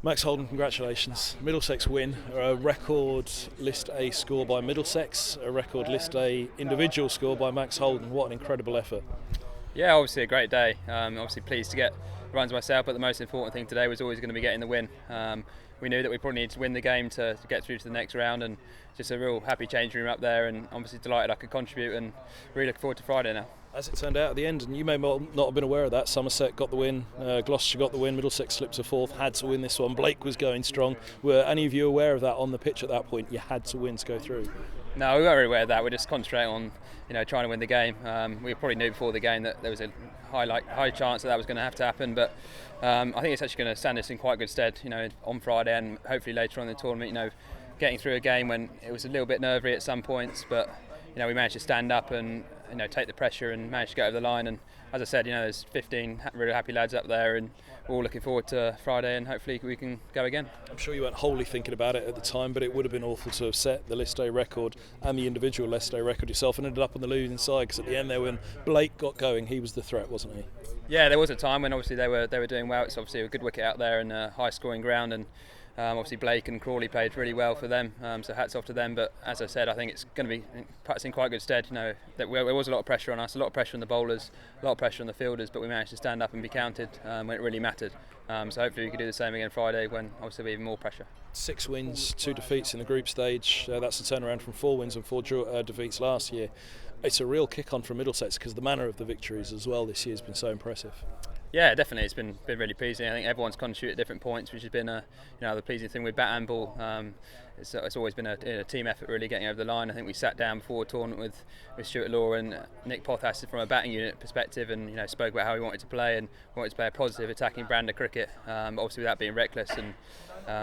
Max Holden, congratulations. Middlesex win, a record List A score by Middlesex, a record List A individual score by Max Holden. What an incredible effort. Yeah, obviously a great day. Obviously pleased to get runs myself, but the most important thing today was always going to be getting the win. We knew that we probably needed to win the game to get through to the next round, and just a real happy changing room up there, and obviously delighted I could contribute, and really looking forward to Friday now. As it turned out at the end, and you may not have been aware of that, Somerset got the win, Gloucestershire got the win, Middlesex slipped to fourth, had to win this one. Blake was going strong. Were any of you aware of that on the pitch at that point? You had to win to go through. No, we weren't really aware of that. We just concentrating on trying to win the game. We probably knew before the game that there was a high chance that was going to have to happen, but I think it's actually going to stand us in quite good stead on Friday and hopefully later on in the tournament. Getting through a game when it was a little bit nervy at some points, but we managed to stand up and take the pressure and manage to get over the line. And as I said, there's 15 really happy lads up there, and we're all looking forward to Friday, and hopefully we can go again. I'm sure you weren't wholly thinking about it at the time, but it would have been awful to have set the List A record and the individual List A record yourself and ended up on the losing side, because at the end there, when Blake got going, he was the threat, wasn't he? Yeah, there was a time when obviously they were doing well. It's obviously a good wicket out there and a high scoring ground, and obviously Blake and Crawley played really well for them, so hats off to them. But as I said, I think it's going to be perhaps in quite good stead. That there was a lot of pressure on us, a lot of pressure on the bowlers, a lot of pressure on the fielders, but we managed to stand up and be counted when it really mattered. So hopefully we can do the same again Friday, when obviously we have even more pressure. 6 wins, 2 defeats in the group stage. That's a turnaround from 4 wins and 4 defeats last year. It's a real kick on from Middlesex, because the manner of the victories as well this year has been so impressive. Yeah, definitely. It's been really pleasing. I think everyone's contributed at different points, which has been the pleasing thing with bat and ball. It's always been a team effort, really, getting over the line. I think we sat down before the tournament with Stuart Law and Nick Pothas from a batting unit perspective, and spoke about how we wanted to play, and wanted to play a positive attacking brand of cricket, obviously without being reckless, and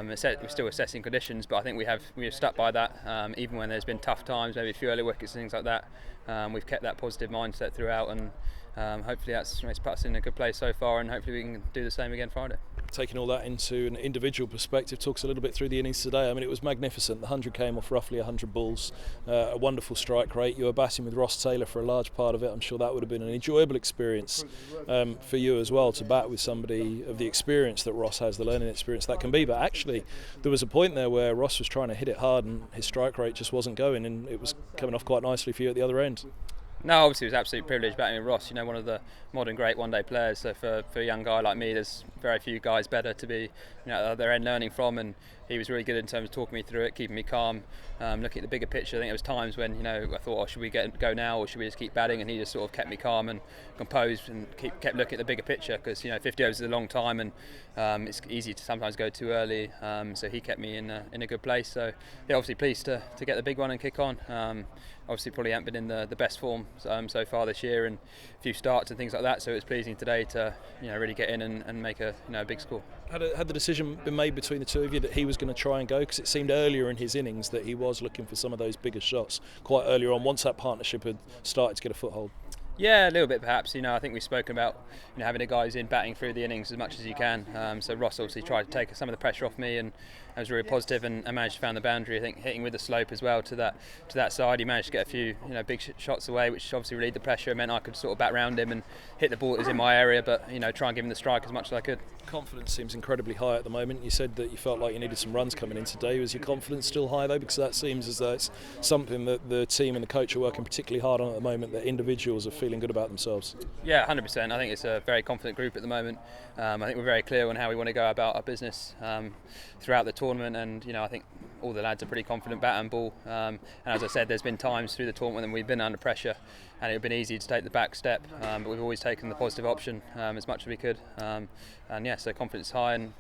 we're still assessing conditions, but I think we have stuck by that, even when there's been tough times, maybe a few early wickets and things like that. We've kept that positive mindset throughout, and hopefully it's put us in a good place so far, and hopefully we can do the same again Friday. Taking all that into an individual perspective, talk us a little bit through the innings today. I mean, it was magnificent. The 100 came off roughly 100 balls, a wonderful strike rate. You were batting with Ross Taylor for a large part of it. I'm sure that would have been an enjoyable experience for you as well, to bat with somebody of the experience that Ross has, the learning experience that can be. But actually, there was a point there where Ross was trying to hit it hard and his strike rate just wasn't going, and it was coming off quite nicely for you at the other end. No, obviously it was an absolute privilege batting with Ross, one of the modern great one-day players. So for a young guy like me, there's very few guys better to be at the other end learning from, and he was really good in terms of talking me through it, keeping me calm, looking at the bigger picture. I think there was times when I thought, should we go now or should we just keep batting, and he just sort of kept me calm and composed and kept looking at the bigger picture, because 50 overs is a long time, and it's easy to sometimes go too early, so he kept me in a good place. So yeah, obviously pleased to get the big one and kick on. Obviously probably haven't been in the best form so far this year, and a few starts and things like that, so it's pleasing today to really get in and make a big score. Had the decision been made between the two of you that he was going to try and go? Because it seemed earlier in his innings that he was looking for some of those bigger shots quite earlier on, once that partnership had started to get a foothold. Yeah, a little bit perhaps. I think we've spoken about having the guys in batting through the innings as much as you can. So Ross obviously tried to take some of the pressure off me, and I was really positive and managed to find the boundary. I think hitting with the slope as well to that side, he managed to get a few big shots away, which obviously relieved the pressure. It meant I could sort of bat round him and hit the ball that was in my area, but try and give him the strike as much as I could. Confidence seems incredibly high at the moment. You said that you felt like you needed some runs coming in today. Was your confidence still high though? Because that seems as though it's something that the team and the coach are working particularly hard on at the moment, that individuals are feeling good about themselves. Yeah, 100%. I think it's a very confident group at the moment. I think we're very clear on how we want to go about our business throughout the tournament, and I think all the lads are pretty confident bat and ball. And as I said, there's been times through the tournament when we've been under pressure, and it's been easy to take the back step, but we've always taken the positive option as much as we could. And yeah, so confidence high, and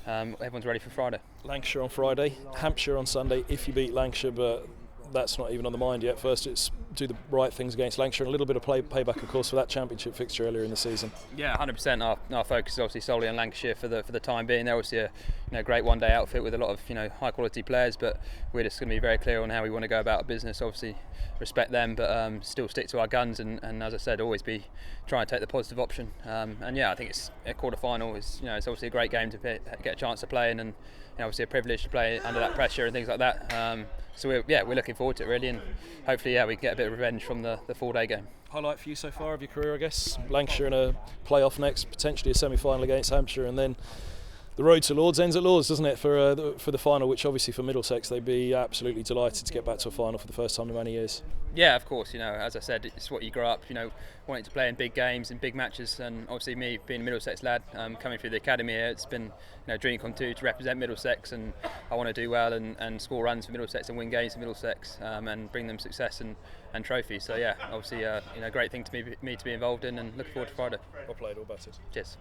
everyone's ready for Friday. Lancashire on Friday, Hampshire on Sunday if you beat Lancashire, but that's not even on the mind yet. First it's do the right things against Lancashire, and a little bit of payback of course for that championship fixture earlier in the season. Yeah, 100%. Our focus is obviously solely on Lancashire for the time being. They're obviously a great one-day outfit with a lot of high quality players, but we're just going to be very clear on how we want to go about our business. Obviously respect them, but still stick to our guns, and as I said, always be trying to take the positive option. And yeah, I think it's a quarter-final. It's obviously a great game to get a chance to play in, and obviously a privilege to play under that pressure and things like that. So we're looking forward to it really, and hopefully we can get a bit of revenge from the 4-day game. Highlight for you so far of your career, I guess? Lancashire in a playoff next, potentially a semi-final against Hampshire, and then the road to Lords ends at Lords, doesn't it, for the final, which obviously for Middlesex they'd be absolutely delighted to get back to a final for the first time in many years. Yeah, of course. As I said, it's what you grow up, wanting to play in big games, in big matches, and obviously me being a Middlesex lad, coming through the academy here, it's been a dream come true to represent Middlesex, and I want to do well and score runs for Middlesex and win games for Middlesex, and bring them success and trophies. So yeah, obviously, great thing to me to be involved in, and looking forward to Friday. Well played, all batted. Cheers.